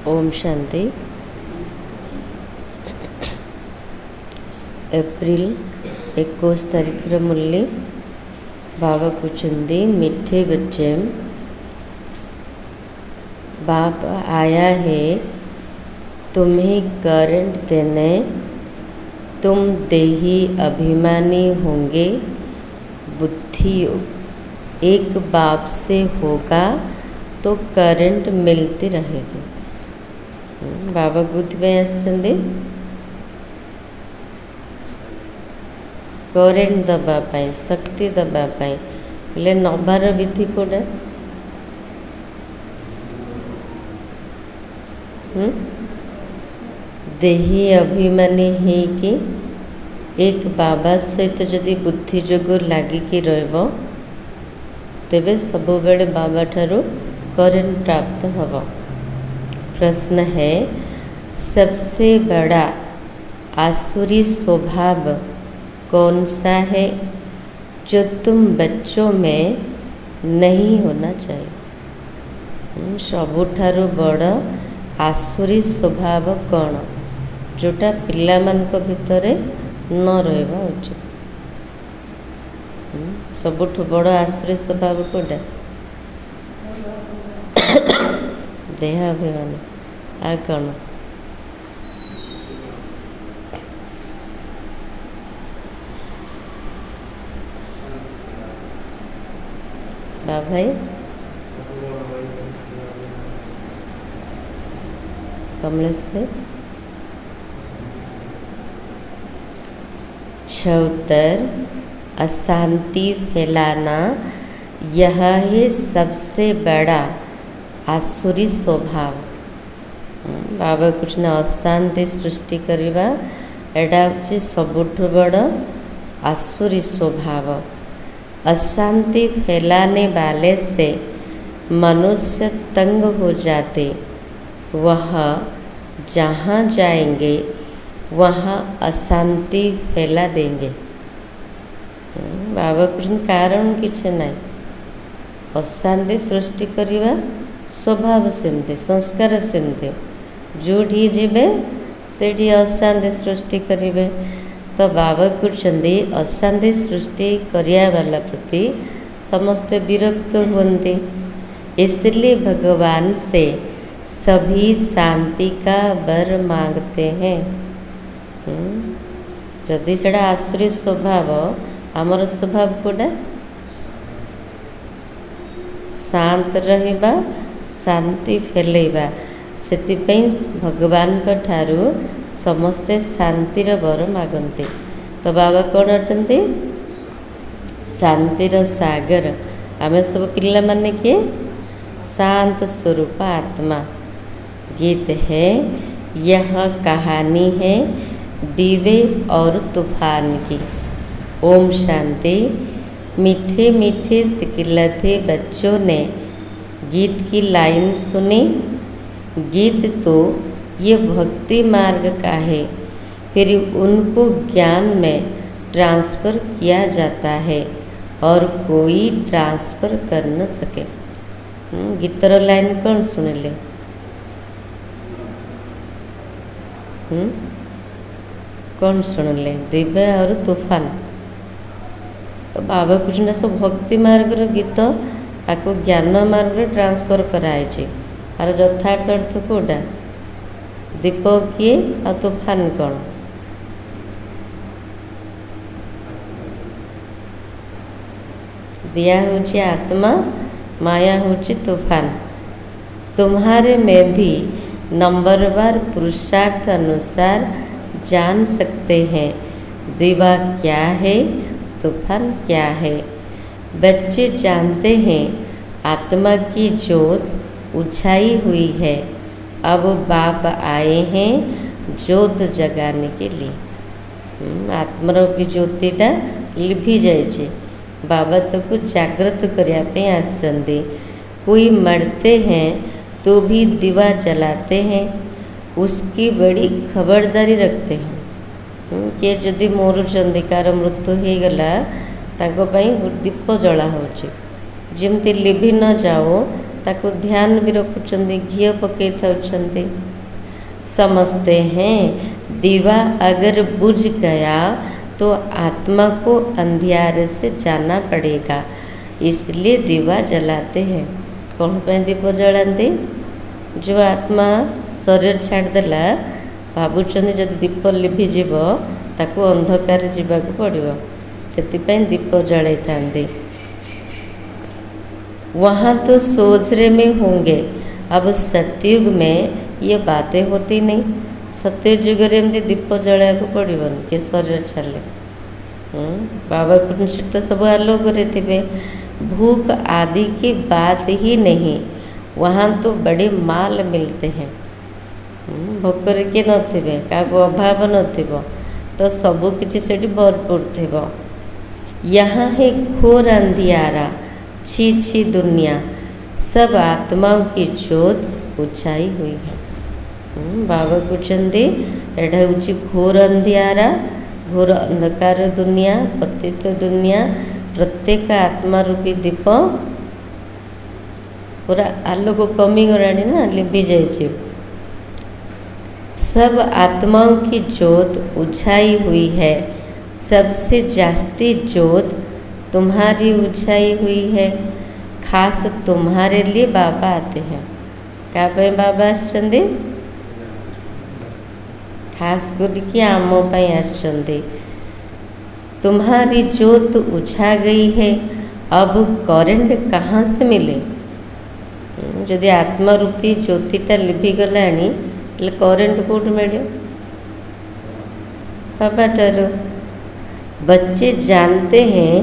Om Shanti. April 21 तारीख मुरली बाबा कहते मीठे बच्चे बाप आया है तुम्हें करंट देने, तुम देही अभिमानी होंगे। बुद्धि एक बाप से होगा तो करंट मिलती रहेगी। बाबा बुद्धि में आसछंदे करेंट दबा पाई, शक्ति दबा पाई, हेले नबार विधि कोडा देही अभिमानी है कि एक बाबा सहित जदि बुद्धि जोग लागिकी रहिबो तेबे सब बेले बाबा ठारू करेंट प्राप्त हब। प्रश्न है, सबसे बड़ा आसुरी स्वभाव कौन सा है जो तुम बच्चों में नहीं होना चाहिए? सबुठारु बड़ आसुरी स्वभाव कौन जोटा पिला मान को भितरे न रहबा उचित? सबुठु बड़ आसुरी स्वभाव कोडा देह अभिमान। आ कौन भाई कमलेश भाई? छउतर अशांति फैलाना यह है सबसे बड़ा आसुरी स्वभाव। बाबा कुछ ना अशांति सृष्टि करवा एटा हूँ सबुठु बड़ आसुरी स्वभाव। अशांति फैलाने वाले से मनुष्य तंग हो जाते, वह जहाँ जाएंगे वहाँ अशांति फैला देंगे। बाबा कुछ कारण किसी ना अशांति सृष्टि करवा स्वभाव सेमती, संस्कार सेमती, जोठी जीवे सेठी अशांति सृष्टि करेंगे। तो बाबा कहते अशांति सृष्टि करिया वाला प्रति समस्ते विरक्त होते, इसलिए भगवान से सभी शांति का वर मांगते हैं। जदि सेटा आसुरी स्वभाव, आमर स्वभाव कोड़ा शांत रहिबा, शांति फैलेबा, सेतिपई भगवान का ठारू समस्ते शांतिर वर मागंते। तो बाबा कौन अटंती? शांतिर सागर। आमे सब पिला माने के शांत स्वरूप आत्मा। गीत है, यह कहानी है दीवे और तूफान की। ओम शांति। मीठे मीठे सिकिलते बच्चों ने गीत की लाइन सुनी। गीत तो ये भक्ति मार्ग का है, फिर उनको ज्ञान में ट्रांसफ़र किया जाता है और कोई ट्रांसफ़र कर न सके। गीतर लाइन कौन सुनिले? कौन सुनिले? दिव्य और तूफान। तो बाबा कुछ ना सब भक्ति मार्ग गीत आपको ज्ञान मार्ग ट्रांसफर कराई। आर यथार्थ अर्थ कोटा? दीप किए आ तूफान कौन? दिया हूँ आत्मा, माया हूँ तूफान। तुम्हारे में भी नंबरवार पुरुषार्थ अनुसार जान सकते हैं दीवा क्या है, तूफान क्या है। बच्चे जानते हैं आत्मा की जोत उछाई हुई है, अब बाप आए हैं जोत जगाने के लिए। आत्मार भी ज्योतिटा लिभि जाए, बाबा तो कुछ जागृत करने आसते। कोई मरते हैं तो भी दिवा जलाते हैं, उसकी बड़ी खबरदारी रखते हैं कि जदि मरुचंदी कार मृत्यु हो गला दीप जला हो जमती लिभि न जाओ ताको ध्यान भी रखुचंदी घी पकई थाउचंदी। समझते हैं दीवा अगर बुझ गया तो आत्मा को अंधियारे से जाना पड़ेगा, इसलिए दीवा जलाते हैं। कौन पे दीप जलाते? जो आत्मा शरीर छाड़देला भावुचंदी जदि दीप लिभिजीव ताको अंधकार जीवाक पड़िबो, सेतिपई दीप जलाई थांती। वहाँ तो सोचरे में होंगे। अब सतयुग में ये बातें होती नहीं। सतयुग रे एमती दीप जलाया को पड़ोन कि शरीर छाड़े। बाबा प्रिंसिप तो सब आलोक थे। भूख आदि की बात ही नहीं, वहाँ तो बड़े माल मिलते हैं। भोकर किए नथिबे, क्या अभाव नथिबो, तो सबु किछि सेठी भरपूर थिबो। यहाँ है घोर अंधियारा, छी छी दुनिया, सब आत्माओं की जोत बुझाई हुई है। बाबा कहते एटा हूँ घोर अंधियारा, घोर अंधकार दुनिया, पतित दुनिया। प्रत्येक आत्मा रूपी दीप पूरा आलोक कमी गलानी ना, लिभि जाइए। सब आत्माओं की जोत उछाई हुई है। सबसे जास्ती जोत तुम्हारी उछाई हुई है। खास तुम्हारे लिए बाबा आते हैं। क्या पे बाबा आसचंदी? खास करके आम पाई आसचंदी। तुम्हारी जोत उछा गई है, अब करेंट कहाँ से मिले? यदि आत्मा रूपी ज्योतिटा लिभिगलानी करेंट कौट मिले? बाबा ठार। बच्चे जानते हैं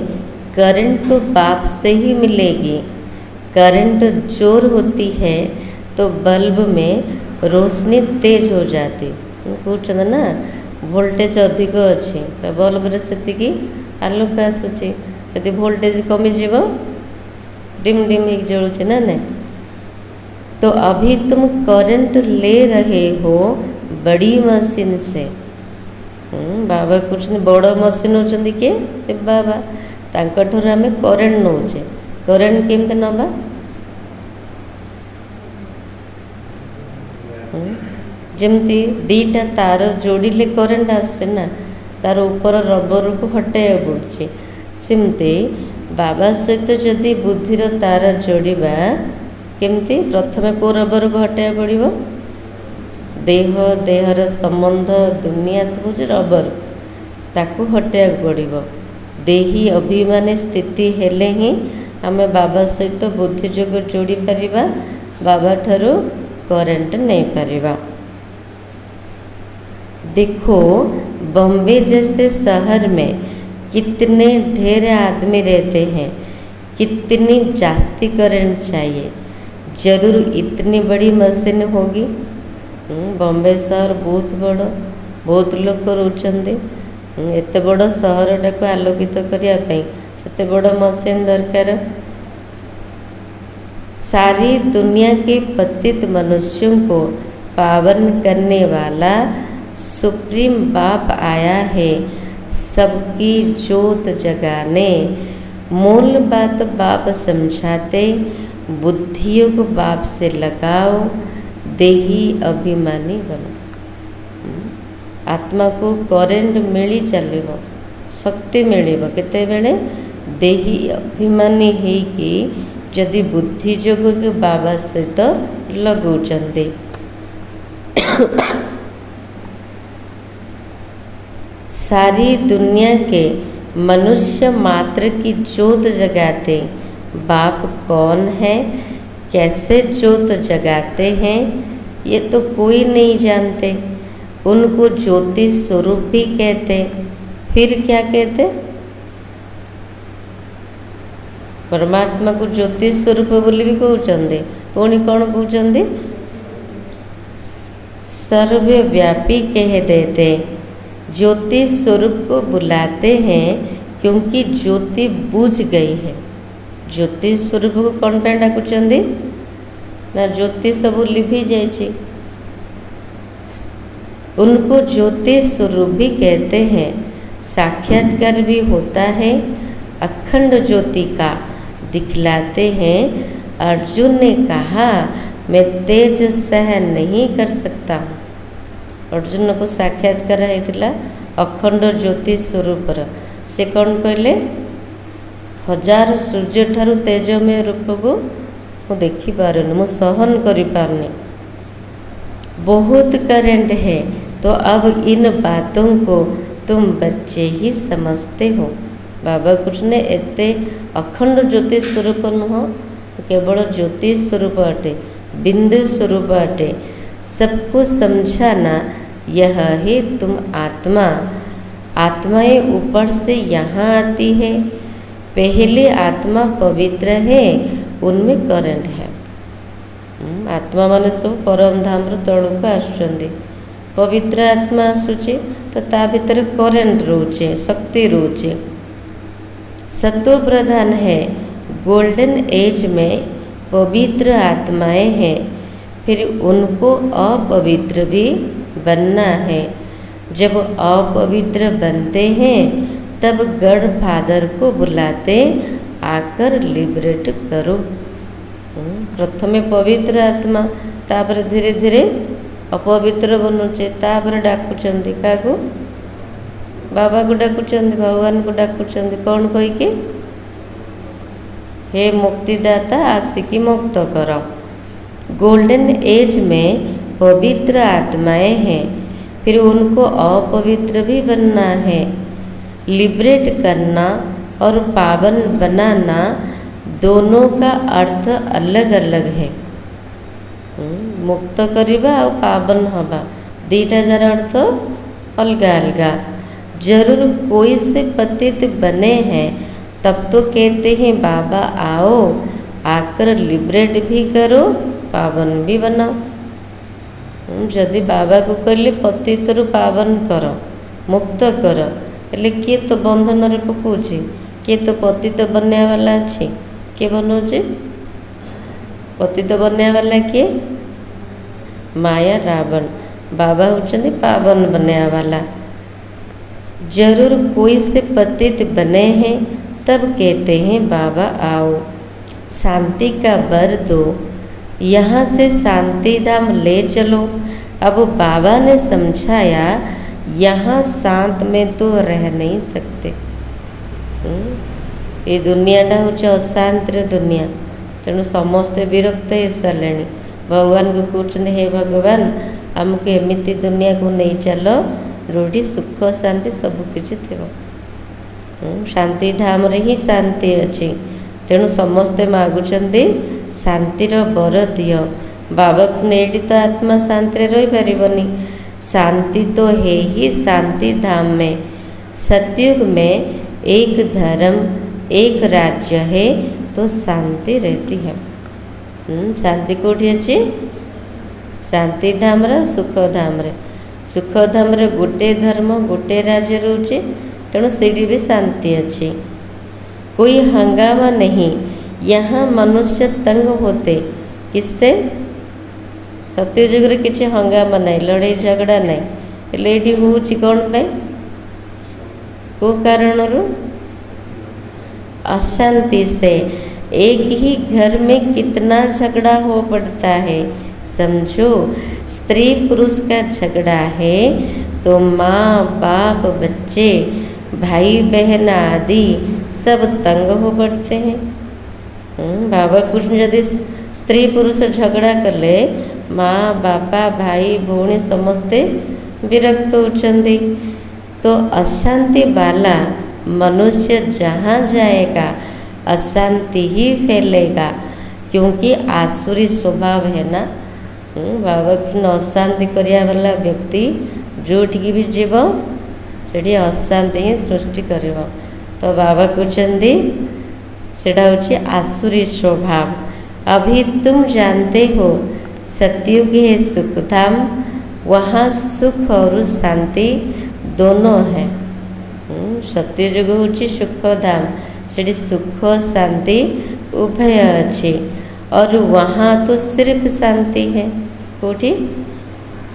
करंट तो बाप से ही मिलेगी। करंट जोर होती है तो बल्ब में रोशनी तेज हो जाती। कहते ना वोल्टेज अधिक अच्छी तो बल्ब रे सेतिकी आलोक आसूची। यदि वोल्टेज कमी जीव डिम डिम ही जलुचे ना नहीं। तो अभी तुम करंट ले रहे हो बड़ी मशीन से। बाबा कुछ बड़ मशीन होचंदी के शिव बाबा, तांकठर आमे करंट नौचे। करंट केमते नबा? जमती दीटा तार जोड़िले करंट आसुचे ना, तार ऊपर रबर को हटाया पड़ुचे। सेमती बाबा सहित जदि बुद्धिर तार जोड़िबा केमती? प्रथमे को रबर को हटाया पड़िबो? देह देहर संबंध दुनिया सब रबर, ताकू हटाया पड़िबो। देही अभिमानी स्थिति हेले ही आमे बाबा सहित बुद्धि जोग जोड़ी पारिबा, बाबा ठारू करंट नहीं पारिबा। देखो बॉम्बे जैसे शहर में कितने ढेर आदमी रहते हैं, कितनी जास्ती करंट चाहिए। जरूर इतनी बड़ी मशीन होगी। बॉम्बे शहर बहुत बड़, बहुत लोग रोचंदे। एते बड़ सहरटा को आलोकित करने सेते बड़ मशीन दरकार। सारी दुनिया के पतित मनुष्यों को पावन करने वाला सुप्रीम बाप आया है, सबकी जोत जगाने। मूल बात बाप समझाते, बुद्धियों को बाप से लगाओ, देही अभिमानी बनो। आत्मा को करेंट मिली चलो, शक्ति मिलिब केते बेले? देही अभिमानी होइकी जदि बुद्धि जोग के बाबा सहित लगौचंदे। सारी दुनिया के मनुष्य मात्र की जोत जगाते बाप कौन है, कैसे जोत जगाते हैं, ये तो कोई नहीं जानते। उनको ज्योति स्वरूप भी कहते। फिर क्या कहते? परमात्मा को ज्योति स्वरूप बोली भी कहते। पुणी कौन कहते? सर्वव्यापी कह देते। ज्योति स्वरूप को बुलाते हैं क्योंकि ज्योति बुझ गई है। ज्योति स्वरूप को कौन पे डाकुचंदी ना? ज्योति सब लिभि जाइए। उनको ज्योति स्वरूप भी कहते हैं। साक्षात्कार भी होता है। अखंड ज्योति का दिखलाते हैं। अर्जुन ने कहा मैं तेज सह नहीं कर सकता। अर्जुन को साक्षात्कार होता अखंड ज्योति स्वरूपर। से कौन कहले हजार सूर्य ठारू तेजमय रूप को मु देखी पारुनी, मु सहन करि पारुनी, बहुत करेंट है। तो अब इन बातों को तुम बच्चे ही समझते हो। बाबा कृष्ण ने एते अखंड ज्योति स्वरूप नुह, केवल ज्योति स्वरूप अटे, बिंदु स्वरूप अटे। सबको समझाना यह है तुम आत्मा, आत्माएं ऊपर से यहाँ आती है। पहले आत्मा पवित्र है, उनमें करंट है। आत्मा माने सब परम धाम तलू आसुँच, पवित्र आत्मा आसूचे तो ता भीतर करेंट रोचे, शक्ति रोचे। सत्व प्रधान है, गोल्डन एज में पवित्र आत्माएं हैं, फिर उनको अपवित्र भी बनना है। जब अपवित्र बनते हैं तब गॉड फादर को बुलाते, आकर लिबरेट करो। प्रथमे पवित्र आत्मा, तापर धीरे धीरे अपवित्र बनूचे, तापर डाकुचंदी काकू, बाबा को डाकुचंदी, भगवान को डाकुचंदी। कौन कही के हे मुक्तिदाता आसिकी मुक्त करो। गोल्डन एज में पवित्र आत्माएं हैं, फिर उनको अपवित्र भी बनना है। लिबरेट करना और पावन बनाना दोनों का अर्थ अलग अलग है। मुक्त करिबा और पावन हवा दीटा जार अर्थ अलगा अलगा। जरूर कोई से पतित बने हैं तब तो कहते हैं बाबा आओ, आकर लिबरेट भी करो, पावन भी बनाओ। जदि बाबा को कहले पतित रु पावन कर, मुक्त कर, हेले किए तो बंधन रे पकाउछि, किए तो पतित बनया वाला अच्छे, किए बनाऊे पतित बनया वाला किए माया रावण। बाबा होचंदी पावन बनया वाला। जरूर कोई से पतित बने हैं तब कहते हैं बाबा आओ, शांति का वर दो, यहाँ से शांति धाम ले चलो। अब बाबा ने समझाया यहाँ शांत में तो रह नहीं सकते। ये दुनियाटा हूँ अशांत दुनिया, तेणु समस्ते विरक्त हो सारे। भगवान को कहते हे भगवान आमको एमती दुनिया को नहीं चल जोटी सुख शांति सबकि थी। शांति धाम रे ही शांति अच्छी, तेणु समस्ते मागुचंदी शांतिर बर दियो। बाबा को नहीं तो आत्मा शांति रही पारिबनी। शांति तो है ही शांति धाम में। सतयुग में एक धर्म एक राज्य है तो शांति रहती है। शांति कौटी अच्छी? शांति धाम रे सुख धाम रे। सुख धाम रे गोटे धर्म गोटे राज्य रोचे, तेणु सीढ़ी भी शांति अच्छी। कोई हंगामा नहीं, यहाँ मनुष्य तंग होते किससे? सत्ययुग रे किसी हंगामा नहीं, लड़ाई झगड़ा नहीं। हेले ये हूँ कौन पे? को कारण रू? अशांति से। एक ही घर में कितना झगड़ा हो पड़ता है समझो। स्त्री पुरुष का झगड़ा है तो माँ बाप बच्चे भाई बहन आदि सब तंग हो पड़ते हैं। बाबा कृष्ण यदि स्त्री पुरुष झगड़ा कले माँ बापा भाई भौणी समस्ते विरक्त होचंदी। तो अशांति वाला मनुष्य जहाँ जाएगा अशांति ही फैलेगा, क्योंकि आसुरी स्वभाव है ना। बाबा कृष्ण अशांति करिया वाला व्यक्ति जोठी भी जीव से अशांति ही सृष्टि कर। तो बाबा कहते सेटा हूँ आसुरी स्वभाव। अभी तुम जानते हो सतयुग है सुखधाम, वहाँ सुख और शांति दोनों है। सत्ययुग हूँ सुखधाम, से सुख शांति उभय अच्छे। और वहाँ तो सिर्फ शांति है। कोठी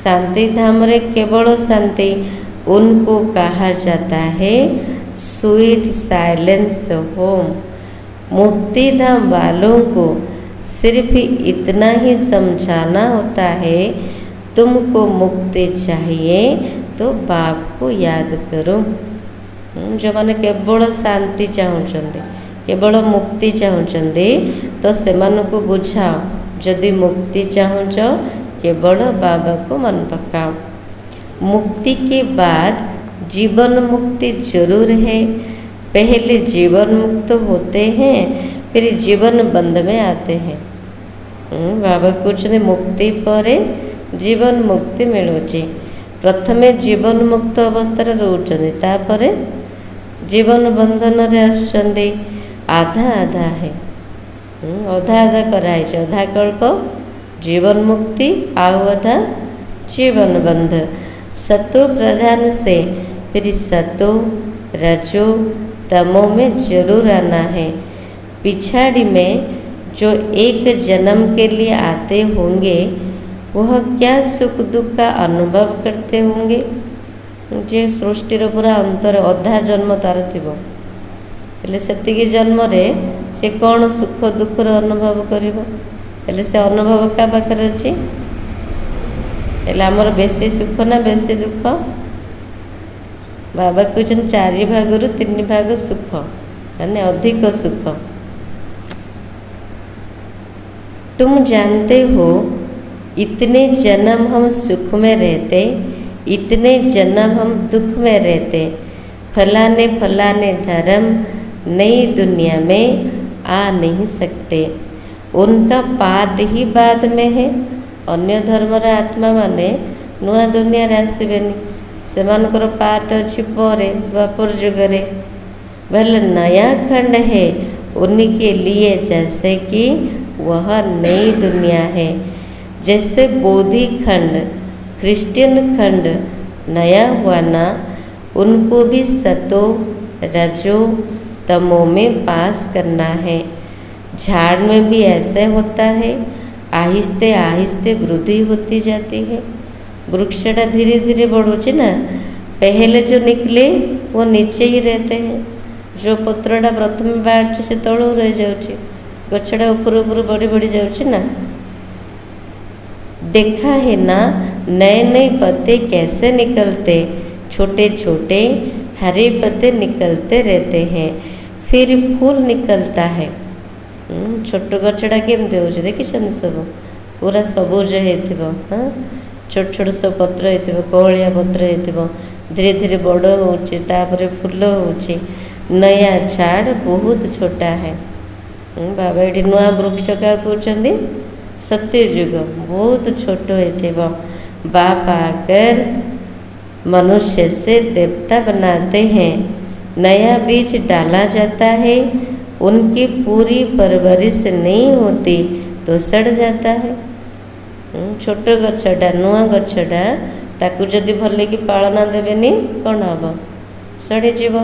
शांति धाम रे केवल शांति, उनको कहा जाता है स्वीट साइलेंस होम। मुक्ति धाम वालों को सिर्फ इतना ही समझाना होता है, तुमको मुक्ति चाहिए तो बाप को याद करो। जो मैंने केवल शांति चाहूँचंदी, केवल मुक्ति चाहूँचंदी, तो सेमानकु बुझाओ, जदि मुक्ति चाहूँच केवल बाबा को मन पकाओ। मुक्ति के बाद जीवन मुक्ति जरूर है। पहले जीवन मुक्त होते हैं, फिर जीवन बंध में आते हैं। बाबा कहते मुक्ति पर जीवन मुक्ति मिलूची। प्रथमे जीवन मुक्त अवस्था रोचंदी, तापर जीवन बंधन रे आसुचंदी। आधा आधा है, अधा आधा कराई, अधा कल्प जीवन मुक्ति, आउ अधा जीवन बंध। सतो प्रधान से फिर सतो रजो तमो में जरूर आना है। पिछाड़ी में जो एक जन्म के लिए आते होंगे, वह क्या सुख दुख का अनुभव करते होंगे। जे सृष्टिर पूरा अंतर अधा जन्म तार थिबो, हेले सेतिकी जन्म रे से कौन सुख दुख अनुभव करिवो, हेले से अनुभव का पाखरे अछि। हेले हमर बेसी सुख ना बेसी दुख। बाबा कहते 4 भागरु 3 भाग सुख, माने अधिक सुख। तुम जानते हो इतने जन्म हम सुख में रहते, इतने जन्म हम दुख में रहते। फलाने फलाने धर्म नई दुनिया में आ नहीं सकते, उनका पाठ ही बाद में है। अन्य धर्मर आत्मा माने नुआ दुनिया रे आसीबेनी, सेमानकर पाठ अछि परे द्वापर जुगरे। भले नया खंड है उनके लिए, जैसे कि वह नई दुनिया है। जैसे बोधि खंड क्रिश्चियन खंड नया हुआ ना, उनको भी सतो रजो तमो में पास करना है। झाड़ में भी ऐसे होता है, आहिस्ते आहिस्ते वृद्धि होती जाती है। वृक्षटा धीरे धीरे बढ़ुचे ना, पहले जो निकले वो नीचे ही रहते हैं। जो पत्रटा प्रथम बाढ़ से तलू रह जाऊँच, गछड़ा ऊपर ऊपर बढ़ी बढ़ी जाऊँच ना। देखा है ना नए नए पत्ते कैसे निकलते, छोटे छोटे हरे पत्ते निकलते रहते हैं, फिर फूल निकलता है। छोट गछड़ा केमती हो देखी सब पूरा सबुज हो, छोट छोट सब पत्र हो, कौलिया पत्र हो, धीरे धीरे बड़ होपर फूल हो। नया झाड़ बहुत छोटा है। बाबा ये नुआ वृक्ष क्या कहते, सत्य युग बहुत छोट हो। बाप आकर मनुष्य से देवता बनाते हैं। नया बीज डाला जाता है, उनकी पूरी परवरिश नहीं होती तो सड़ जाता है। छोट गछटा नुआ गछटा ताकू जदि भले कि पालना देवेनी कौन हम सड़ी जीव।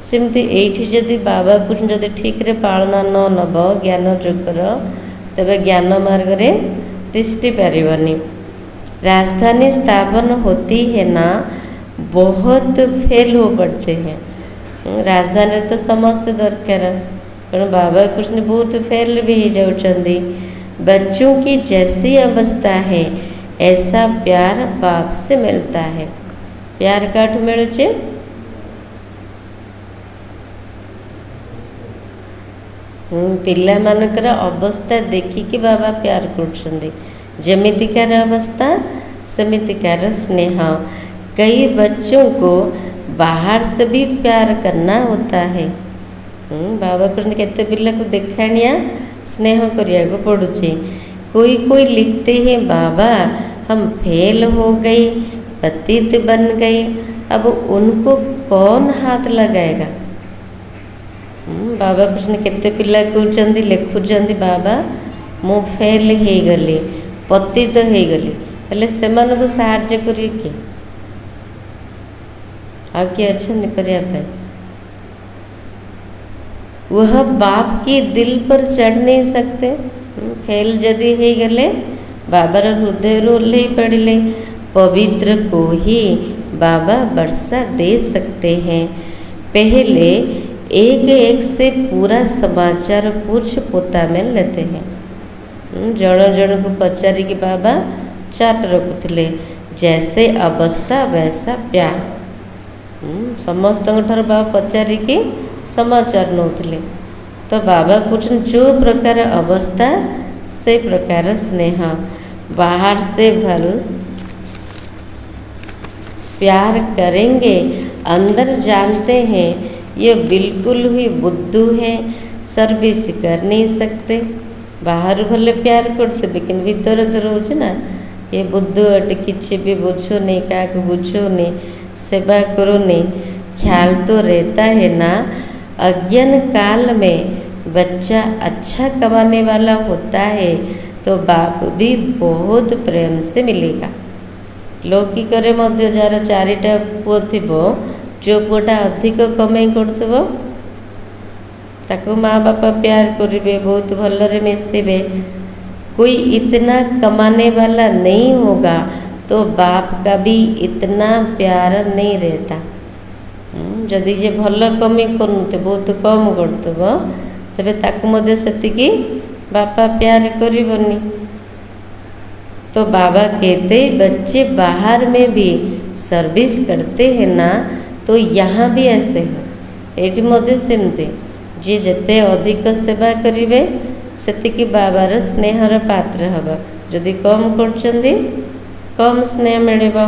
सेमती एठी जदि बाबा को जदि ठीक रे पालना न नब ज्ञान जुगर, तबे ज्ञान मार्ग रे तिष्ठि पारिबनी। राजधानी स्थापन होती है ना, बहुत फेल हो पड़ते हैं। राजधानी तो समस्त दरकार, कारण बाबा कृष्ण बहुत फेल भी हो जाउछंदी। बच्चों की जैसी अवस्था है ऐसा प्यार बाप से मिलता है। प्यार काठू मिलुचे, पिला मानकर अवस्था देखिकी बाबा प्यार करुछंदी। जेमितिकार अवस्था सेमितिकार स्नेह। कई बच्चों को बाहर से भी प्यार करना होता है। बाबा कहते केते पिला को देखाणिया स्नेह करिया को पड़ुचे। कोई कोई लिखते हैं बाबा हम फेल हो गई, पतित बन गए, अब उनको कौन हाथ लगाएगा। बाबा कृष्ण केते पिला कहते लिखुंट बाबा मु फेल हो गली, पतित हो गली, हेले सेमानकु साहाय्य करिए किए आगे अच्छा करिया पे। वह बाप की दिल पर चढ़ नहीं सकते। फेल जदि हो गले बाबार हृदय ओह्लई पड़े, पवित्र को ही बाबा वर्षा दे सकते हैं। पहले एक एक से पूरा समाचार पूछ पोता में लेते हैं। जन जन को पचारिकी बाबा चाट रखुले जैसे अवस्था वैसा प्यार। समस्त बाबा पचारिकी समाचार नौले तो बाबा कुछ जो प्रकार अवस्था से प्रकार स्नेह। बाहर से भल प्यार करेंगे, अंदर जानते हैं ये बिल्कुल ही बुद्धू है, सर्विस कर नहीं सकते। बाहर भले प्यार करते लेकिन भीतर तो रोज ना ये बुद्धू अट किसी भी बुझो नहीं, क्या बुझो नहीं, सेवा करो नहीं, ख्याल तो रहता है ना। अज्ञान काल में बच्चा अच्छा कमाने वाला होता है तो बाप भी बहुत प्रेम से मिलेगा। लौकिक मध्य जार चारिटा पुओ थिबो, जो पुओटा अधिक कमाई करथबो ताको माँ बापा प्यार करेंगे, बहुत भलरे मिसबे। कोई इतना कमाने वाला नहीं होगा तो बाप का भी इतना प्यार नहीं रहता। जदि जे भल कमी करूते बहुत कम करथब तबे ताकू मध्य सेतिकी बापा प्यार करिबनी। तो बाबा कहते बच्चे बाहर में भी सर्विस करते हैं ना, तो यहाँ भी ऐसे है, एटी मध्य सेमते जी जेते अधिक सेवा करिवे सेतिकी बाबार स्नेहर पात्र हबा। जदि कम करचंदी कम स्नेह मिलेबा।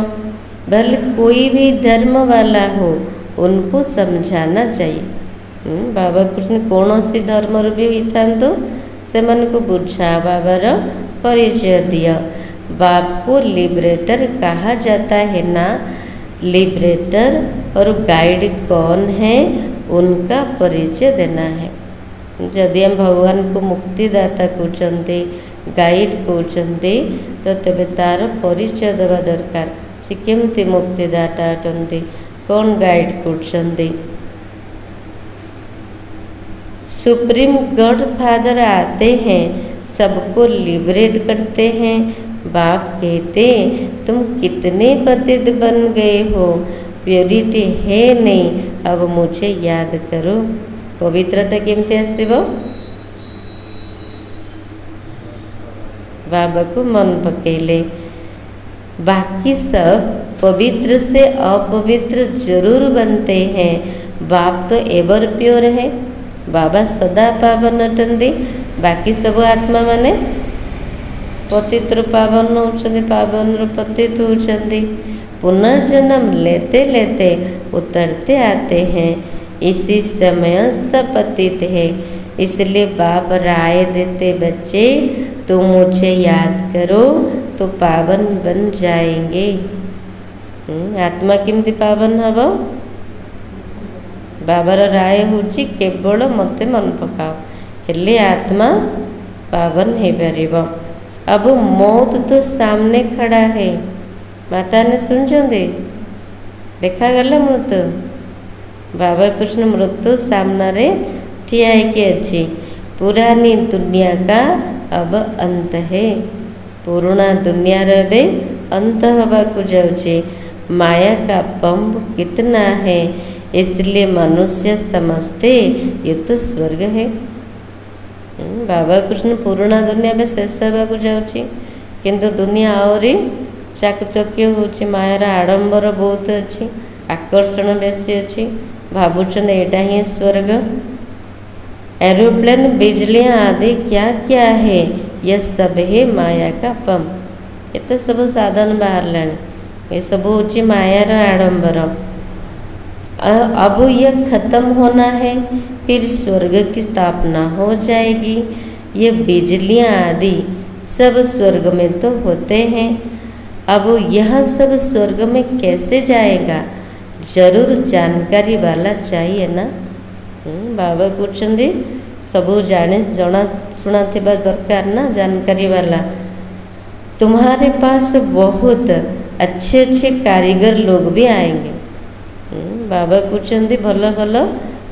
भले कोई भी धर्म वाला हो उनको समझाना चाहिए। बाबा कृष्ण कौन सी धर्मर भी होता से मन को बुझा, बाबार परिचय दिया। बाप को लिबरेटर कहा जाता है ना। लिबरेटर और गाइड कौन है उनका परिचय देना है। जदि हम भगवान को मुक्तिदाता कहते, गाइड कहते, तो तेरे तार परिचय देवा दरकार। से केमती मुक्तिदाता अटंती, कौन गाइड करते। सुप्रीम गॉड फादर आते हैं, सबको लिबरेट करते हैं। बाप कहते तुम कितने पतित बन गए हो, प्योरिटी है नहीं, अब मुझे याद करो। पवित्रता केमती आसब, बाबा को मन पकेले। बाकी सब पवित्र से अपवित्र जरूर बनते हैं, बाप तो एवर प्योर है। बाबा सदा पावन अटंती, बाकी सब आत्मा माने पतित्र पावन होचंदी, पावन पतित होचंदी। पुनर्जन्म लेते लेते उतरते आते हैं, इसी समय सब पतित है। इसलिए बाप राय देते बच्चे तुम मुझे याद करो तो पावन बन जाएंगे। आत्मा केमती पावन हब, बाबार राय होची केवल मते मन पकाओ, हेले आत्मा पावन हो पारिबो। अब मौत तो सामने खड़ा है, माता ने सुनचंदी, देखा गला मृत्यु। बाबा कृष्ण मृत्यु सामने रे ठिया के अच्छी। पुरानी दुनिया का अब अंत है, पुराना दुनिया रे अंत हवा को जाऊँचे। माया का पंप कितना है, इसलिए मनुष्य समझते ये तो स्वर्ग है। बाबा कृष्ण पुराना दुनिया में शेष हवा को जाऊँचे, किंतु दुनिया आहरी चाकचक्य होची। मायार आडंबर बहुत अच्छी, आकर्षण बेसी अच्छी, भावुचन एटा ही स्वर्ग। एरोप्लेन, बिजलियाँ आदि क्या क्या है, यह सब है माया का पंप। ये सब साधन बाहर लाने, ये सब होची मायार आडंबर। अब यह खत्म होना है, फिर स्वर्ग की स्थापना हो जाएगी। ये बिजलियाँ आदि सब स्वर्ग में तो होते हैं, अब यह सब स्वर्ग में कैसे जाएगा, जरूर जानकारी वाला चाहिए ना। बाबा कहते सबू जाने जना शुणा थिबा दरकार ना, जानकारी वाला। तुम्हारे पास बहुत अच्छे अच्छे कारीगर लोग भी आएंगे। बाबा कहते भल भल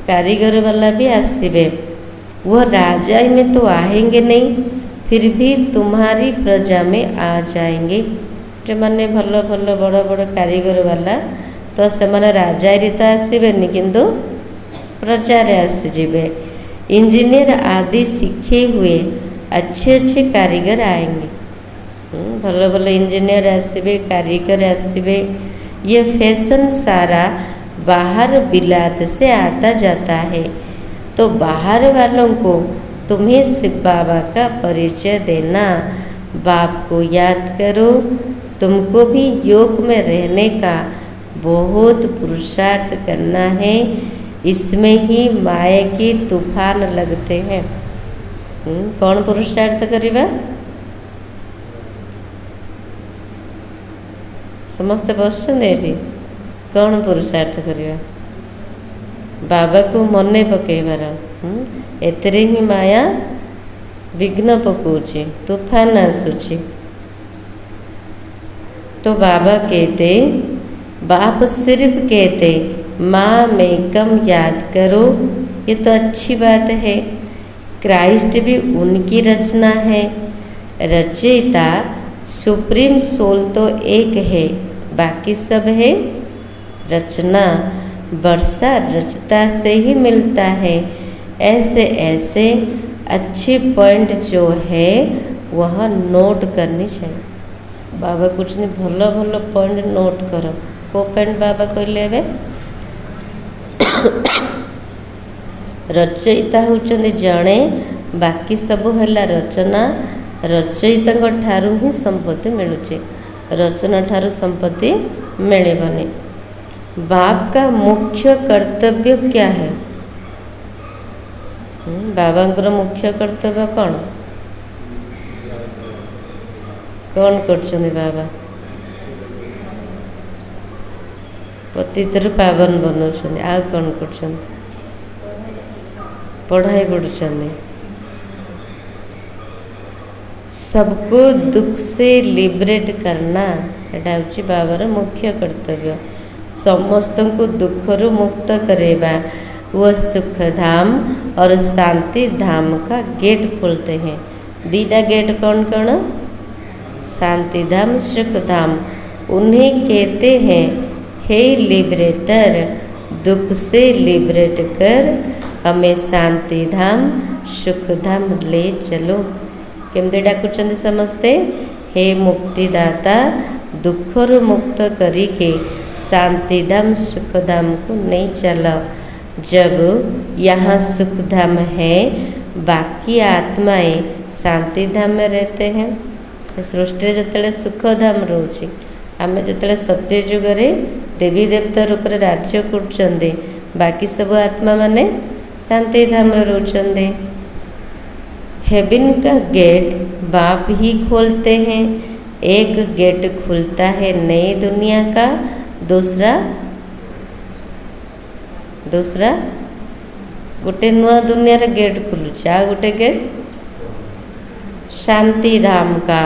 कारीगर वाला भी आसबे, वह राजा में तो आएंगे नहीं, फिर भी तुम्हारी प्रजा में आ जाएंगे। जो माने भल भल बड़ बड़ कारीगर वाला तो से माने राजा तो आसबेनि, किंतु प्रजा रे आसीजे। इंजीनियर आदि सीखे हुए अच्छे अच्छे कारीगर आएंगे, भल भल इंजीनियर आसबे, कारीगर आसबे। ये फैशन सारा बाहर बिलात से आता जाता है। तो बाहर वालों को तुम्हें शिव बाबा का परिचय देना, बाप को याद करो। तुमको भी योग में रहने का बहुत पुरुषार्थ करना है। इसमें ही माया के तूफान लगते हैं। कौन पुरुषार्थ करिबा? समस्ते बसुँच कौन पुरुषार्थ करिबा? बाबा को मने पकेबार। एतरे ही माया विघ्न पकाउछि, तूफान आसुछि। तो बाबा कहते, बाप सिर्फ कहते माँ में कम याद करो। ये तो अच्छी बात है। क्राइस्ट भी उनकी रचना है। रचयिता सुप्रीम सोल तो एक है, बाकी सब है रचना। वर्षा रचता से ही मिलता है। ऐसे ऐसे अच्छे पॉइंट जो है वह नोट करनी चाहिए। बाबा कुछ नहीं, भल भल पॉइंट नोट कर। को पॉइंट बाबा कहले एबे? रचयिता होचंदी जणे, बाकी सब है रचना। रचयिता ठारू ही संपत्ति मिलुचे, रचना ठारू संपत्ति मिलेबनी। बाप का मुख्य कर्तव्य क्या है? बाबांकर मुख्य कर्तव्य कौन कौन करछन्ति बाबा? पतितर पावन बनौछन्ति। आ कौन करछन्ति? पढ़ाई पढ़ुछन्ति। सबको दुख से लिबरेट करना एटा होछि बाबार मुख्य कर्तव्य। समस्त को दुखरु मुक्त करेबा। वह सुख धाम और शांति धाम का गेट खोलते हैं। दीटा गेट कौन कौन? शांति धाम, सुख धाम। उन्हें कहते हैं, हे लिबरेटर, दुख से लिबरेट कर हमें शांति धाम, सुख धाम ले चलो। केमती डाकुचंदी समस्ते? हे मुक्तिदाता, दुखरु मुक्त करिके शांति धाम, सुख धाम को नहीं चलो। जब यहाँ सुख धाम है, बाकी आत्माएं शांति धाम में रहते हैं। सृष्टि जिते सुख धाम रोचे, आम जो सत्य जुगरे देवी देवता रूप में राज्य कर, बाकी सब आत्मा माने शांति धाम रोचंदे। हेवन का गेट बाप ही खोलते हैं। एक गेट खुलता है नई दुनिया का, दूसरा गोटे नुआ दुनिया गेट खुलुचे। आ गोटे गेट शांति धाम का।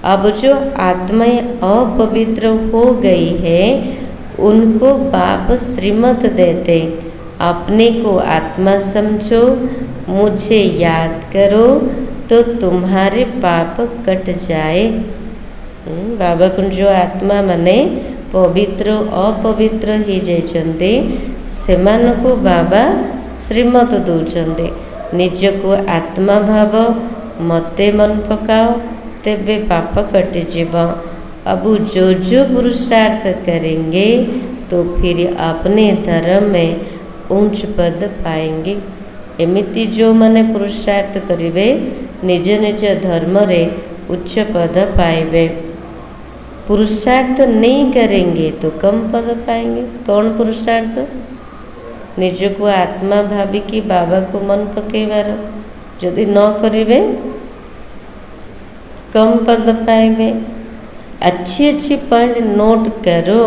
अब जो आत्माएं अपवित्र हो गई है, उनको बाप श्रीमत देते, अपने को आत्मा समझो, मुझे याद करो तो तुम्हारे पाप कट जाए। बाबा को जो आत्मा माने पवित्र अपवित्र ही जाइछन्ते, सेमानकु बाबा श्रीमत दौचन्ते। निज को आत्मा भाव, मते मन पकाओ, तेबे पाप कटिଯିब। अब जो पुरुषार्थ करेंगे तो फिर अपने धर्म में ऊंच पद पाएंगे। एमिति जो माने पुरुषार्थ करिवे, निज निज धर्म रे उच्च पद पाइबे। पुरुषार्थ नहीं करेंगे तो कम पद पाएंगे। कौन पुरुषार्थ? निज को आत्मा भाविकी बाबा को मन पकेबार। यदि न करिवे कम पद पाइबे। अच्छी अच्छी पॉइंट नोट करो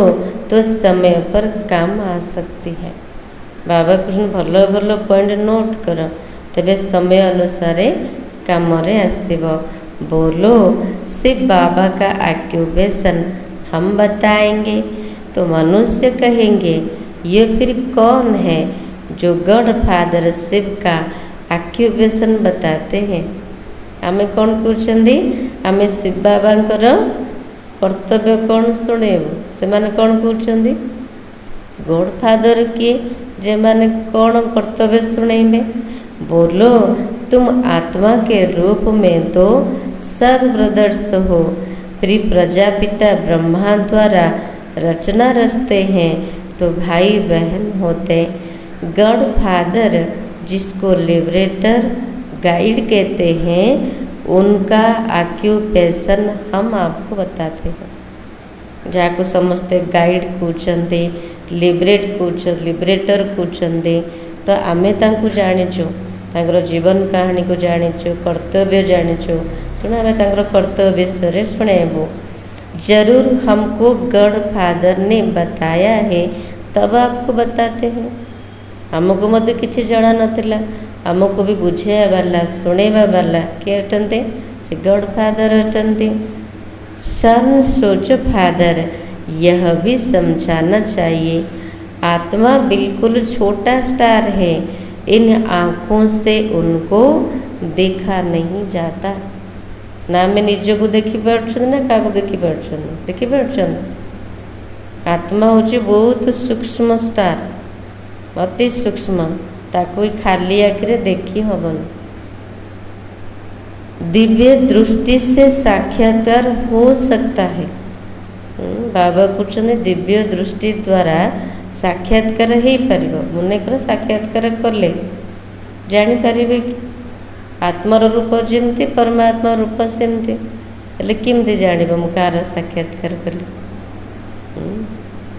तो समय पर काम आ सकती है। बाबा कृष्ण भल भल पॉइंट नोट कर, तबे समय अनुसार काम रे आसीबो। बोलो शिव बाबा का ऑक्यूपेशन हम बताएंगे तो मनुष्य कहेंगे ये फिर कौन है जो गॉड फादर शिव का ऑक्यूपेशन बताते हैं। आमे कौन कहते? आमे शिव बाबा कर्तव्य कौन शुणेबू? से माने कौन कहते? गॉड फादर किए जे माने कौन कर्तव्य शुणेबे? बोलो तुम आत्मा के रूप में तो सर्वप्रदर्श हो, फिर प्रजापिता ब्रह्मा द्वारा रचना रचते हैं तो भाई बहन होते। गॉड फादर जिसको लिबरेटर गाइड कहते हैं, उनका ऑक्यूपेशन हम आपको बताते हैं। जहाँ को समझते गाइड कूचंदे, लिबरेटर कूचंदे, तो आमे तांकु जानिचु, तांकर जीवन कहानी को जानिचु, कर्तव्य जानिचु, तेणु आमे तांकर कर्तव्य विषय सुनेबू। जरूर हमको गॉड फादर ने बताया है तब आपको बताते हैं। आमको मत किसी जाना नथिला, आमको भी बुझाया वाला सुनेवा वाला किए अटंते से गॉड फादर अटंते। सन सोच फादर, यह भी समझाना चाहिए आत्मा बिल्कुल छोटा स्टार है, इन आँखों से उनको देखा नहीं जाता। ना मैं निज को देखी पार्छन ना क्या देखी पार्छन, देखी पार्छन। आत्मा हूँ बहुत सूक्ष्म स्टार, अति सूक्ष्म, ताको खाली आखिरे देखी हबन। दिव्य दृष्टि से साक्षात्कार हो सकता है। बाबा कहते दिव्य दृष्टि द्वारा साक्षात्कार हो पार। मनेकर साक्षात्कार कले जापर कि आत्मार रूप जमती परमात्मा रूप सेमती, हेल्ले केमती जान कार साक्षात्कार कले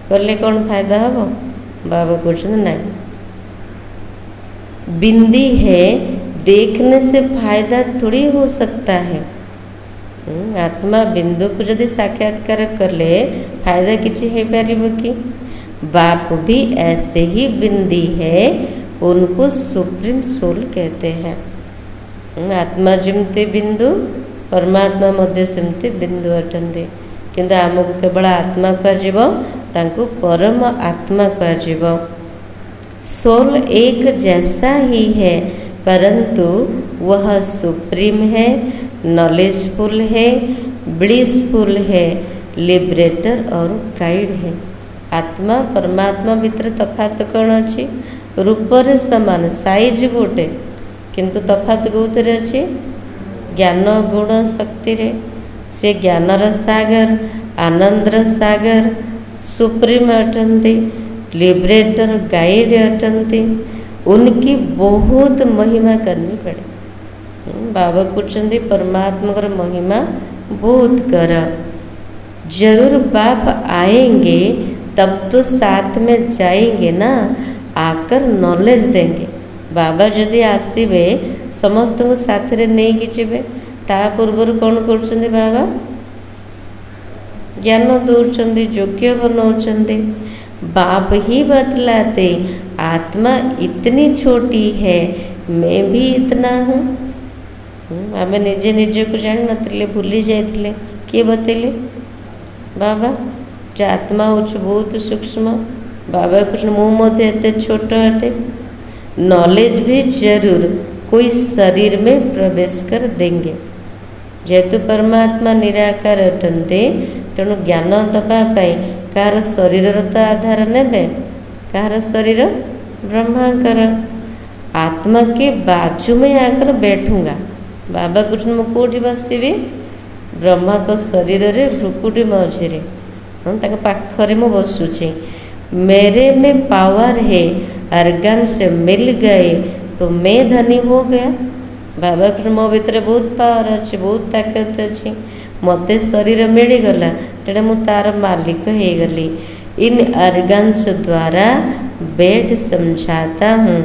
कले कौन फायदा हम? बाबा कहते ना, बिंदी है देखने से फायदा थोड़ी हो सकता है। आत्मा बिंदु को यदि साक्षात्कार करले फायदा किसी है पार कि? बाप भी ऐसे ही बिंदी है, उनको सुप्रीम सोल कहते हैं। आत्मा जमते बिंदु, परमात्मा मध्य सेमती बिंदु अटंती, किंतु आमको केवल आत्मा कह परम आत्मा कह। सोल एक जैसा ही है, परंतु वह सुप्रीम है, नॉलेजफुल है, ब्लिसफुल है, लिबरेटर और गाइड है। आत्मा परमात्मा भितर तफात कौन अच्छी? रूपर समान, साइज गोटे, किंतु तफात कौन अच्छी? ज्ञान गुण शक्ति रे। से ज्ञानर सागर, आनंदर सागर सुप्रीम अटंती, लिबरेटर गाइड अटंती, उनकी बहुत महिमा करनी पड़े। बाबा कहते परमात्मा कर महिमा बहुत कर। जरूर बाप आएंगे तब तो साथ में जाएंगे ना, आकर नॉलेज देंगे। बाबा जदि आसवे समस्त को साथ रे नहीं कि जीवे, ता पूर्व कौन कर बाबा? ज्ञान दौरान, योग्य बनाऊँ। बाप ही बतलाते आत्मा इतनी छोटी है, मैं भी इतना हूँ। आम निजे निजे को जान नी, भूली जाते किए बतेले? बाबा। जो आत्मा हूँ बहुत सूक्ष्म, बाबा कुछ मुझे एत छोट अटे। नॉलेज भी जरूर कोई शरीर में प्रवेश कर देंगे, जेहेतु परमात्मा निराकार अटंते, तेणु ज्ञान दवापाई कार शरीर तो आधार ने, कार शरीर ब्रह्मांकर। आत्मा के बाजू में आकर बैठूंगा। बाबा कुछ मु कौटी बसबी? ब्रह्मा को शरीर रे भ्रुकुटी मझे पाखरे मु बसुची। मेरे में पावर है, अर्गन से मिल गए तो मैं धनी हो गया। बाबा कुछ मो भीतर बहुत पावर अच्छी, बहुत ताकत अच्छी, मत शरीर मिलगला तेणु मु तार मालिक हो गली। इन अर्गन्स द्वारा बेड समझाता हूँ।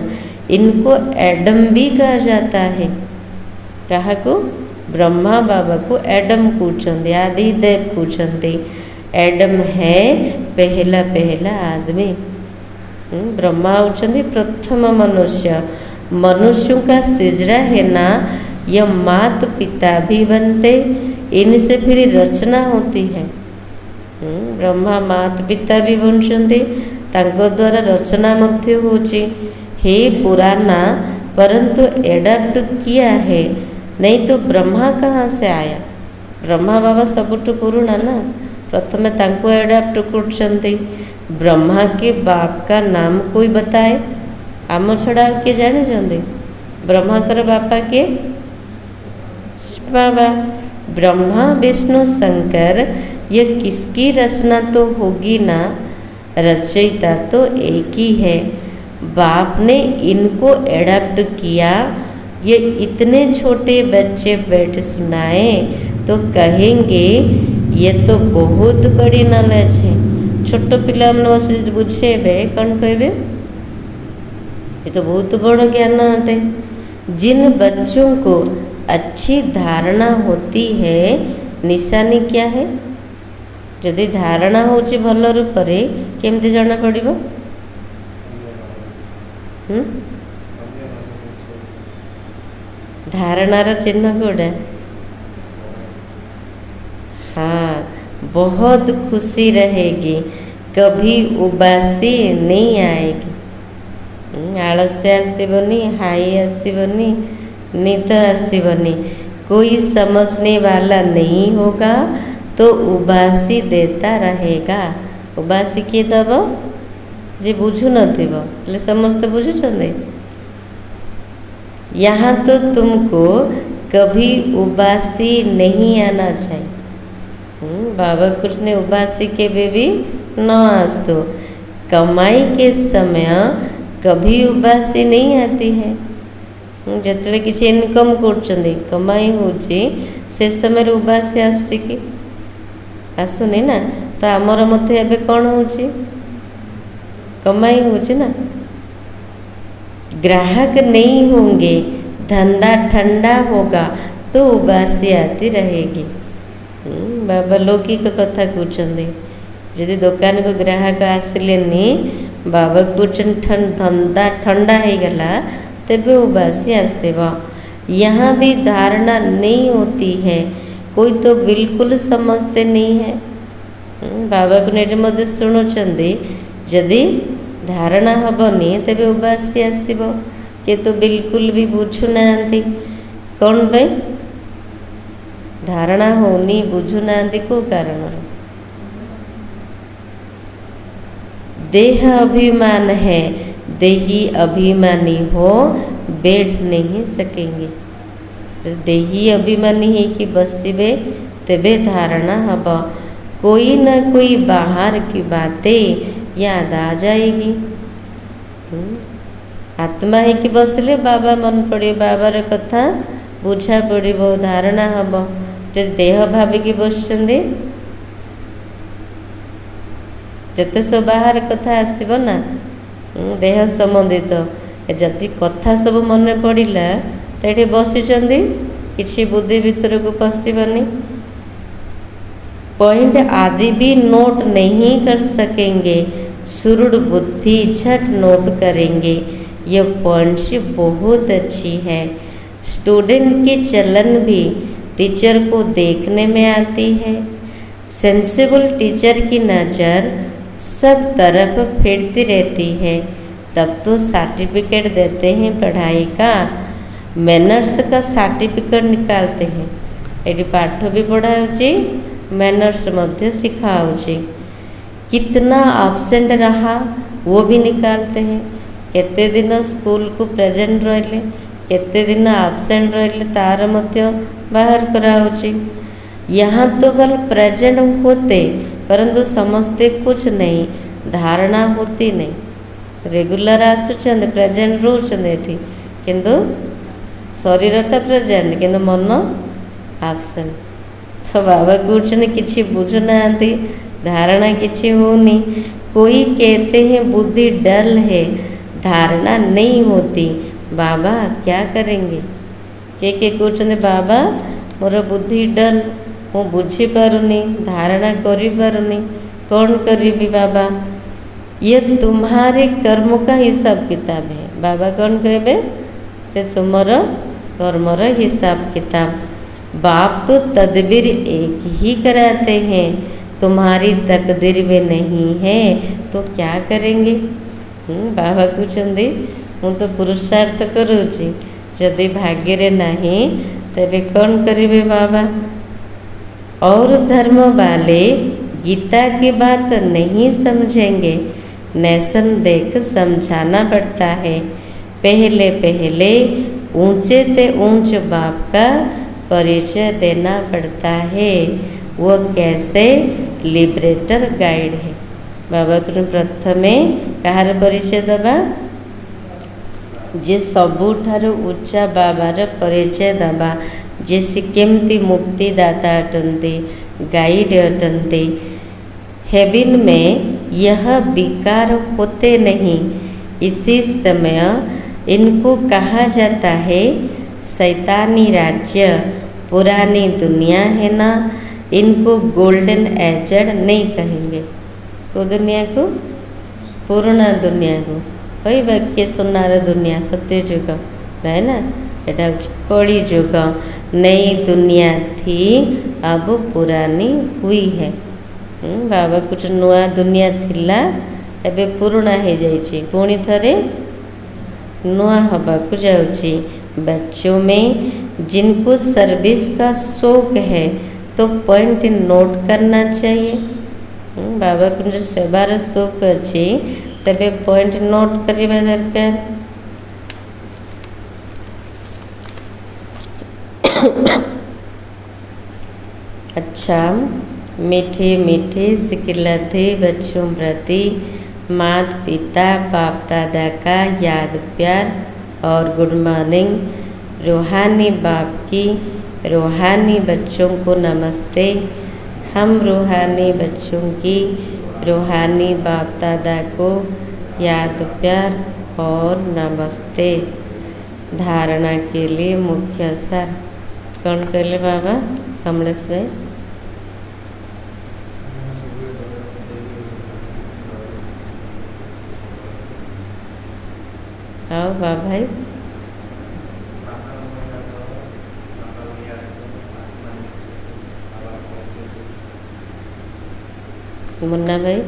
इनको एडम भी कहा जाता है। कहा को? ब्रह्मा बाबा को एडम कूचंदे, आदि देव कूचंदे। एडम है पहला पहला आदमी। ब्रह्मा होचंदी प्रथम मनुष्य। मनुष्यों का सिजरा है ना, यह मात पिता भी बनते, इनसे फिर रचना होती है। ब्रह्मा मात पिता भी बनते, तांको द्वारा रचना मध्य होची। हे पुराना, परंतु एडाप्ट किया है, नहीं तो ब्रह्मा कहाँ से आया? ब्रह्मा बाबा सबुठु पुराना ना, प्रथमे तांको एडाप्ट करछंती। ब्रह्मा के बाप का नाम कोई बताए? आम छड़ा किए जाने? ब्रह्माकर बापा के बाबा। ब्रह्मा विष्णु शंकर ये किसकी रचना तो होगी ना, रचयिता तो एक ही है। बाप ने इनको एडाप्ट किया। ये इतने छोटे बच्चे बैठ सुनाए तो कहेंगे ये तो बहुत बड़ी नॉलेज है। छोट पिला मैंने बुझेबे कौन कहे, ये तो बहुत बड़ ज्ञान अटे। जिन बच्चों को अच्छी धारणा होती है, निशानी क्या है? यदि धारणा होची भल रूप रे केमती जना पड़िबो? धारणार चिन्ह कोड़ा? हाँ, बहुत खुशी रहेगी, कभी उबासी नहीं आएगी। आलस्य आसबनी, हाई आसबनी, नींद आसबनी। कोई समझने वाला नहीं होगा तो उबासी देता रहेगा। उबासी किए दब? जे बुझु नथिबो, समस्ते बुझुचंदे। यहाँ तो तुमको कभी उबासी नहीं आना चाहिए। बाबा कृष्ण ने उबासी के भी न आसो। कमाई के समय कभी उबासी नहीं आती है। जिते किसी इनकम कर कमाई होची से समय उबासी आसुची कि आसुनी ना। तो आमर मत ए कौन होची? कमाई होची ना। ग्राहक नहीं होंगे, धंधा ठंडा होगा तो उबासी आती रहेगी। बाबा लौकिक कथा कहते, यदि दुकान को ग्राहक आसिलेनी बाबा कहते धंधा ठंडा हो गला तेबे उबासी आसेबा। यहाँ भी धारणा नहीं होती है, कोई तो बिल्कुल समझते नहीं है। बाबा को नेट मध्य शुणुचंदी, यदि धारणा हेनी तेबे उबासी आसब। के तो बिल्कुल भी बुझुना कौन भाई? धारणा होनी, बुझुना को कारण? देह अभिमान है, देही अभिमानी हो बैठ नहीं सकेंगे। देही अभिमानी है कि बसबे तेबे धारणा हब। कोई ना कोई बाहर की बातें याद आ जाएगी। आत्मा है कि बसले बाबा मन पड़े, बाबार कथा बुझा पड़े, धारणा हम। जो देह भाविकी बसते जिते सब बाहर कथा आसब ना देह संबंधित, जदि कथा सब मन पड़ा तो ये बसी किसी बुद्धि भीतर को पशबनी। पॉइंट आदि भी नोट नहीं कर सकेंगे, सुरुड़ बुद्धि झट नोट करेंगे। यह पॉइंट्स बहुत अच्छी है। स्टूडेंट की चलन भी टीचर को देखने में आती है। सेंसिबल टीचर की नज़र सब तरफ फिरती रहती है। तब तो सर्टिफिकेट देते हैं पढ़ाई का, मैनर्स का सर्टिफिकेट निकालते हैं। ये पाठ भी पढ़ाऊँगी, मैनर्स मध्य सिखाऊँगी। कितना एब्सेंट रहा वो भी निकालते हैं। केते दिन स्कूल को प्रेजेंट रहिले, केते दिन एब्सेंट रहिले तार मध्य बाहर कराऊँगी। यहाँ तो बल प्रेजेंट होते परंतु समझते कुछ नहीं, धारणा होती नहीं। रेगुलर आसुचंद प्रेजेंट रोचंदे किंतु शरीरटा प्रेजेंट किंतु मन एब्सेंट। तो बाबा कहते किसी बुझुना, धारणा किसी होनी। कोई कहते हैं बुद्धि डल है, धारणा नहीं होती। बाबा क्या करेंगे? के कहते बाबा मोर बुद्धि डल, मु बुझी पारुनी, धारणा करी पारुनी, कौन करी बाबा? ये तुम्हारे कर्म का हिसाब किताब है। बाबा कौन कहे? तुम्हारा कर्मर हिसाब किताब। बाप तो तदबीर एक ही कराते हैं, तुम्हारी तकदीर में नहीं है तो क्या करेंगे? बाबा कहते हूँ तो पुरुषार्थ करुँची, यदि भाग्य रे नहीं तेरे कौन करेंगे बाबा? और धर्म वाले गीता की बात नहीं समझेंगे। नेशन देख समझाना पड़ता है। पहले पहले ऊंचे ते ऊंच बाप का परिचय देना पड़ता है। वो कैसे लिबरेटर गाइड है। बाबा कृष्ण प्रथमे कहार परिचय दबा जे सबुठार उच्चा बाबार परिचय दबा जे केमती मुक्तिदाता अटंती गाइड अटंती। हेवन में यह विकार होते नहीं। इसी समय इनको कहा जाता है शैतानी राज्य, पुरानी दुनिया है ना। इनको गोल्डन एजड नहीं कहेंगे। को दुनिया को पुराना दुनिया को कई वाक्य सुनार दुनिया सत्य युग है ना। एटा कली युग नई दुनिया थी अब पुरानी हुई है। बाबा कुछ नुआ दुनिया थिला एबे पुराना हो जाइए पुणी थरे नुआ हवाकू जाउची। बच्चों में जिनको सर्विस का शौक है तो पॉइंट नोट करना चाहिए। बाबा को सेवार शौक अच्छी तबे पॉइंट नोट करवा दरकार। अच्छा, मीठे मीठे सिकिलते बच्चों प्रति माता पिता बाप दादा का याद प्यार और गुड मॉर्निंग। रूहानी बाप की रूहानी बच्चों को नमस्ते। हम रूहानी बच्चों की रूहानी बाप दादा को याद प्यार और नमस्ते। धारणा के लिए मुख्य सार कौन कहले बाबा कमलेश भाई। आओ बाबा भाई। मुन्ना भाई।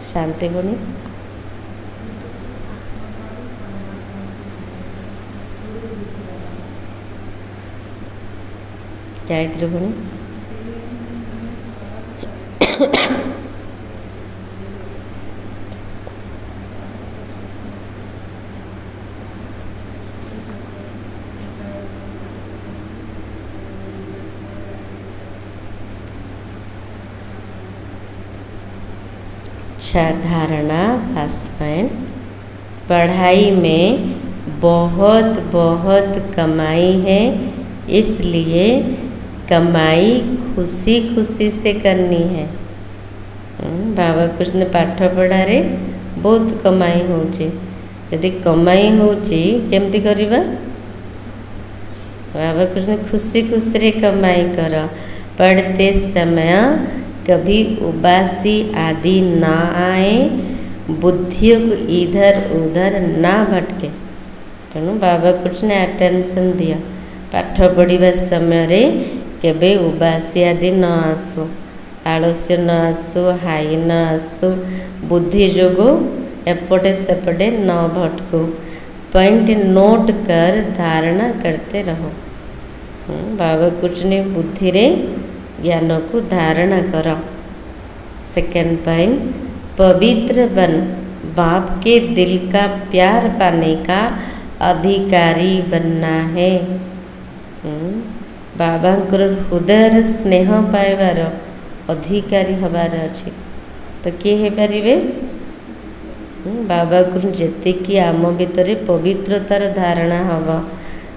शांति बनी। गायत्री बनी। अच्छा, धारणा फर्स्ट पॉइंट। पढ़ाई में बहुत बहुत कमाई है, इसलिए कमाई खुशी खुशी से करनी है। बाबा कृष्ण पाठ पढ़ारे बहुत कमाई होची। यदि कमाई होची केमती करिबा। बाबा कृष्ण खुशी खुशी रे कमाई कर। पढ़ते समय कभी उबासी आदि ना आए, बुद्धियों को इधर उधर ना भटके। तेणु बाबा कृष्ण अटेंशन दिया पाठ पढ़ा समय रे केबे उबासी आदि न आसु, आलस्य न आसु, हाई न आसु, बुद्धि जोगो एपटे सेपटे न भटको। पॉइंट नोट कर धारणा करते रहो। बाबा कृष्ण बुद्धि रे ज्ञान को धारणा करो। सेकेंड पॉइंट, पवित्र बन बाप के दिल का प्यार पाने का अधिकारी बनना है। बाबा हृदय स्नेह पाइबार अधिकारी हबार अच्छे तो किए हो पारे। बाबा को जी आम भितर पवित्रतार धारणा हम।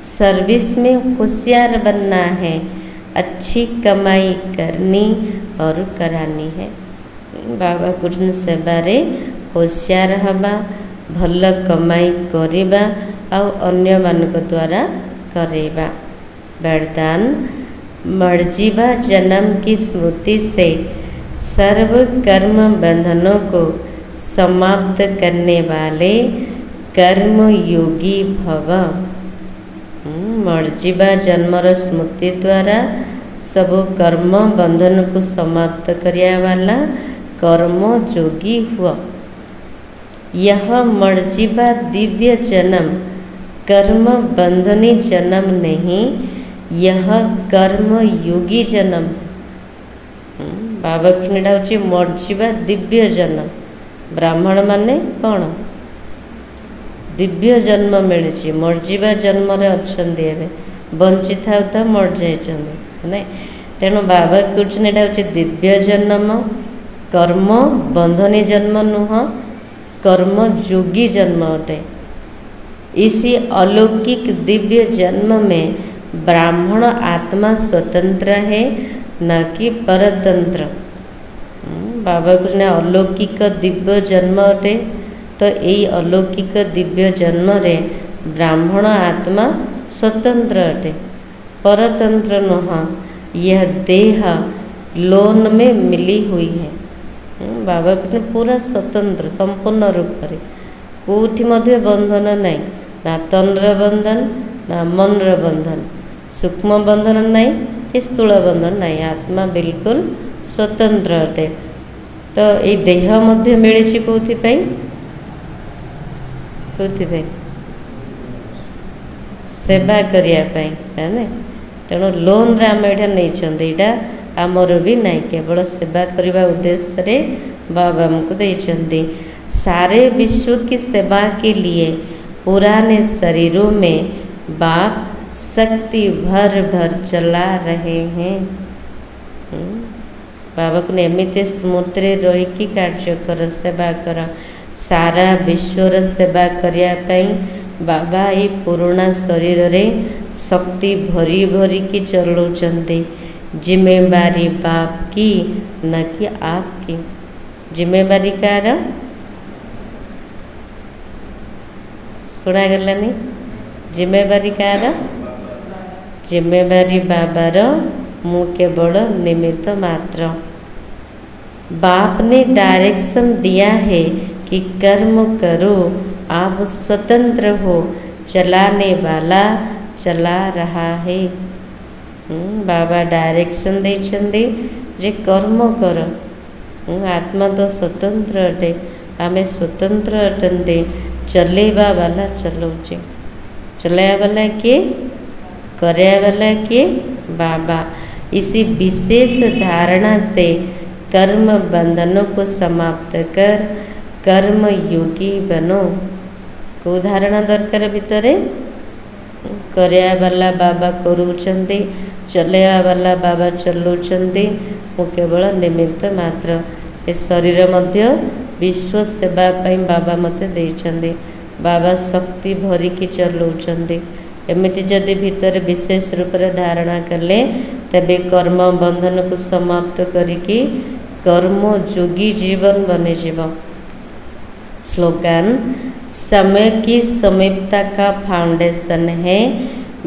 सर्विस में होशियार बनना है, अच्छी कमाई करनी और करानी है। बाबा कृष्ण सेवारे होशियार हवा, भल कमाई करिबा और अन्य मानक द्वारा करेबा। वरदान, मर्जीवा जन्म की स्मृति से सर्व कर्म बंधनों को समाप्त करने वाले कर्म योगी भव। मर्जीवा जन्मर स्मृति द्वारा सब कर्म बंधन को समाप्त करिया वाला कर्म जोगी हुआ। यह मर्जीवा दिव्य जन्म कर्म बंधनी जन्म नहीं, यह कर्म योगी जन्म। बाबा कृष्णटा हूँ मर्जीवा दिव्य जन्म। ब्राह्मण माने कौन दिव्य जन्म मिली मर्जीवा जन्म अच्छे बंची था मर जाए तेणु बाबा कहते यहाँ हूँ दिव्य जन्म कर्म बंधनी जन्म नुह कर्म योगी जन्म अटे। इसी अलौकिक दिव्य जन्म में ब्राह्मण आत्मा स्वतंत्र है न कि परतंत्र। बाबा कृष्ण अलौकिक दिव्य जन्म अटे तो यही अलौकिक दिव्य जन्म रे ब्राह्मण आत्मा स्वतंत्र अटे परतंत्र नुह। यह देह लोन में मिली हुई है। बाबा कृष्ण पूरा स्वतंत्र संपूर्ण रूप से कौटी मध्य बंधन नहीं ना तन्र बंधन ना मनर बंधन सूक्ष्म बंधन नहीं कि स्थूल बंधन नहीं आत्मा बिल्कुल स्वतंत्र अटे। तो ये देह मध्य मिली कौथि सेवा करने है तेणु लोन रे आम यहाँ नहीं आमर भी नहीं केवल सेवा करने उद्देश्य रे बाबा हमको देते। सारे विश्व की सेवा के लिए पुराने शरीरों में बाप शक्ति भर भर चला रहे हैं। बाबा को एमती स्मृति रहीकि कार्य कर सेवा कर सारा विश्वर सेवा करने बाबा ये पुराना शरीर रे शक्ति भरी भरी की चलाउछन्ति। जिम्मेवारी बाप की न कि आपकी। जिम्मेवारी कार शुणागलानी जिम्मेवारी कार जिम्मेवारी बाबार मु केवल निमित्त मात्र। बाप ने डायरेक्शन दिया है कि कर्म करो आप स्वतंत्र हो चलाने वाला चला रहा है। बाबा डायरेक्शन देछन्ति जे कर्म कर आत्मा तो स्वतंत्र अटे आमे स्वतंत्र अटंते चलेवा वाला चलाउचे चलाया वाला किए करया वाला किए बाबा। इसी विशेष धारणा से कर्म बंधनों को समाप्त कर कर्म योगी बनो। को धारणा दरकार भितरे करया वाला बाबा करूछन्ति चलेवा वाला बाबा चलाउछन्ति मु केवल निमित्त मात्र। ए शरीर मध्य विश्व सेवा पाई बाबा मते देइछन्ति बाबा शक्ति भरिकी चलाउछन्ति। एमिति जदि भीतर विशेष रूप से धारणा कले तबे कर्म बंधन को समाप्त करिकी कर्म योगी जीवन बने जीव। स्लोगन समय की समीपता का फाउंडेशन है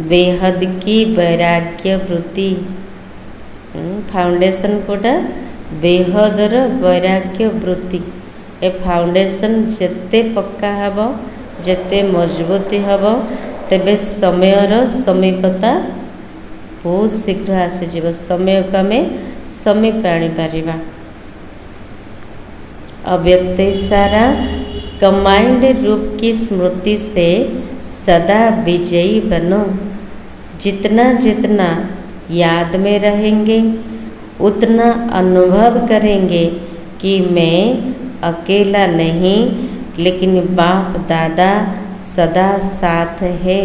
बेहद की वैराग्य वृत्ति। फाउंडेशन कोटा बेहदर वैराग्य वृत्ति। ए फाउंडेशन जेते पक्का हब जेते मजबूती हब तेबे समयर समीपता बहुत शीघ्र आसीज। समय को आम समीप आनीपर अव्यक्त सारा कमांड रूप की स्मृति से सदा विजयी बनो। जितना जितना याद में रहेंगे उतना अनुभव करेंगे कि मैं अकेला नहीं लेकिन बाप दादा सदा साथ है।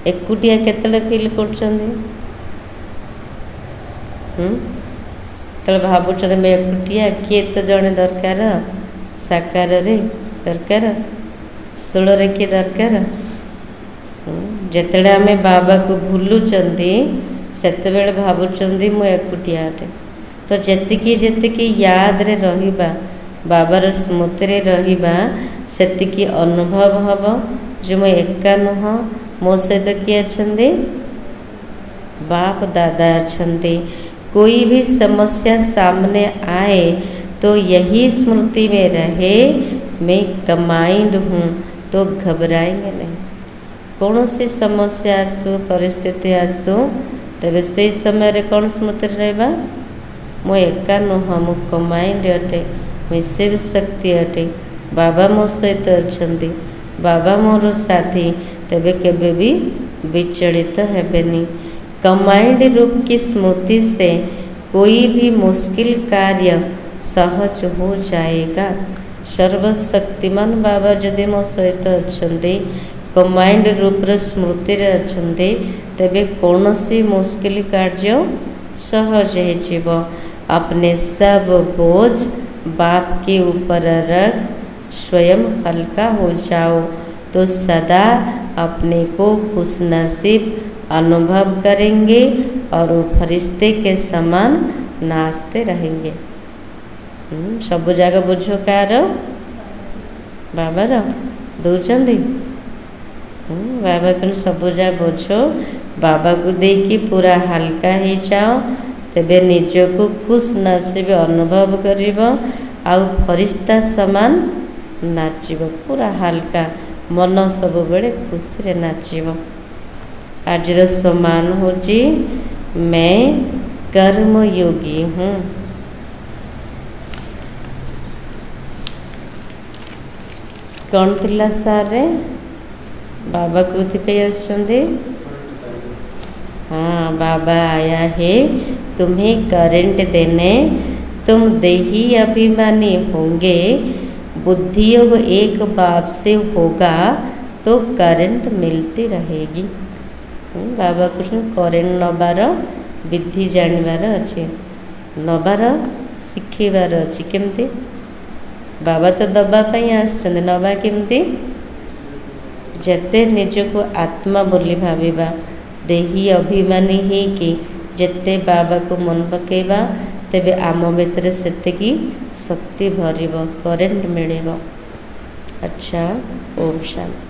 एकुटिया केतले फील करछन्ते तले भावुछन्ते मैं एकुटिया किए तो जने दरकार साकार रे दरकार स्थूल रे किए दरकार। जेतेबेले आमे बाबा को भूलुचन्ती सेतेबेले भावुचन्ती मु एकुटिया अटे। तो जेतिकी जेतिकी याद रे रहिबा बाबार स्मृति रे रहिबा सेतिकी अनुभव हब जो मैं एका नुह मो सहित किए अछन्ती बाप दादा अछन्ती। कोई भी समस्या सामने आए तो यही स्मृति में रहे मैं कमांड हूँ तो घबराएंगे नहीं। कौन सी समस्या आसू परिस्थिति आसू तेरे से समय रे कौन स्मृति रहा मो एका नुह मु कमांड अटे मुझ शिव शक्ति अटे बाबा मो सहित अछन्ती बाबा मोर साथी तेबे केबे भी विचलित हेबेनी। कमांड रूप की स्मृति से कोई भी मुश्किल कार्य सहज हो जाएगा। सर्वशक्तिमान बाबा जदि मो सहित अच्छा कमांड रूप स्मृति अच्छा तेबे कौन सी मुश्किल कार्य सहज हो। अपने सब बोझ बाप के ऊपर रख स्वयं हल्का हो जाओ तो सदा अपने को खुशनसीब अनुभव करेंगे और वो फरिश्ते के समान नाचते रहेंगे। सब जगह बोझ कार बाबार दौरान बाबा को सब जगह बोझ बाबा को देकी पूरा हल्का हो जाओ तेबे निजको खुश नसीब अनुभव करिब आउ फरिश्ता समान नाचिब पूरा हल्का मन सब बेले खुशी रे नाचिब। आज सम्मान हो मैं कर्मयोगी हूँ। कौन थिला सारे बाबा कौथि आसछन्ते? हाँ बाबा आया है तुम्हें करंट देने। तुम देही अभिमानी होंगे, बुद्धि योग एक बाप से होगा तो करंट मिलती रहेगी। बाबा कृष्ण करेंट नबार विधि जानिबार अच्छे नबार शिखेबार अच्छी केमती बाबा तो दबापाई आसछन्ते नबा केमती जेते निजको आत्मा बोली भाविबा देही अभिमानी ही कि जेते बाबा को मन पकेबा तेबे आम भितर सेतिकी शक्ति भरिब करेंट मिलिब। अच्छा ओम शांति।